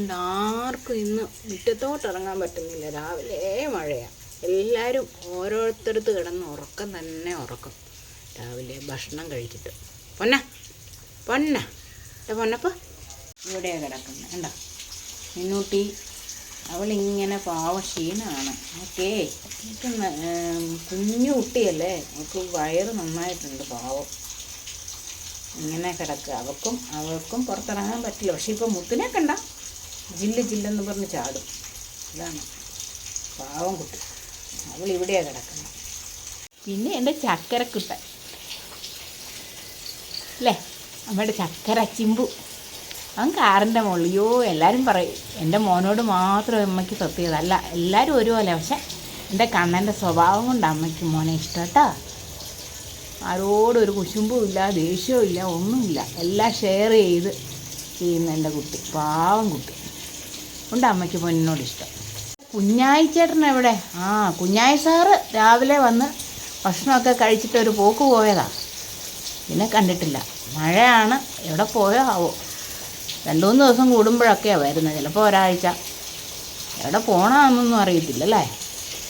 അതുകൊണ്ട് ആർക്കും ഇന്ന് മുറ്റത്തോട്ട് ഇറങ്ങാൻ പറ്റുന്നില്ല. രാവിലെ മഴയാണ്. എല്ലാവരും ഓരോരുത്തടുത്ത് കിടന്ന് ഉറക്കം തന്നെ ഉറക്കം. രാവിലെ ഭക്ഷണം കഴിച്ചിട്ട് പൊന്നപ്പോൾ ഇവിടെയാണ് കിടക്കുന്നത്. കണ്ടോ മിന്നൂട്ടി, അവളിങ്ങനെ പാവം ക്ഷീണമാണ്. ഓക്കേ, കുഞ്ഞു കുട്ടിയല്ലേ, അവൾക്ക് വയറ് നന്നായിട്ടുണ്ട്. പാവം ഇങ്ങനെ കിടക്കുക. അവൾക്കും പുറത്തിറങ്ങാൻ പറ്റില്ല. പക്ഷെ ഇപ്പോൾ മുത്തിനെ കണ്ട ജില്ലെന്ന് പറഞ്ഞ് ചാടും. അതാണ് പാവം കുട്ടി. അവൾ ഇവിടെയാണ് കിടക്കുന്നത്. പിന്നെ എൻ്റെ ചക്കരക്കുട്ടൻ അല്ലേ, നമ്മുടെ ചക്കര ചിമ്പു, അവൻ കാറിൻ്റെ മുകളിൽ. എല്ലാവരും പറയും എൻ്റെ മോനോട് മാത്രം അമ്മയ്ക്ക് പ്രത്യേകതല്ല, എല്ലാവരും ഒരുപോലെ. പക്ഷെ എൻ്റെ കണ്ണൻ്റെ സ്വഭാവം കൊണ്ട് അമ്മയ്ക്ക് മോനെ ഇഷ്ടം കേട്ടോ. ആരോടും ഒരു കുശുമ്പും ഇല്ല, ദേഷ്യവും ഇല്ല, ഒന്നുമില്ല. എല്ലാം ഷെയർ ചെയ്യുന്ന എൻ്റെ കുട്ടി, പാവം കുട്ടി. ഉണ്ട് അമ്മയ്ക്ക് പൊന്നിനോട് ഇഷ്ടം. കുഞ്ഞായി ചേട്ടൻ എവിടെ? കുഞ്ഞായി സാറ് രാവിലെ വന്ന് ഭക്ഷണമൊക്കെ കഴിച്ചിട്ട് ഒരു പോക്ക് പോയതാണ്. പിന്നെ കണ്ടിട്ടില്ല. മഴയാണ്, എവിടെ പോയോ ആവോ. 2-3 ദിവസം കൂടുമ്പോഴൊക്കെയാണ് വരുന്നത്, ചിലപ്പോൾ ഒരാഴ്ച. എവിടെ പോകണമെന്നൊന്നും അറിയത്തില്ലല്ലേ.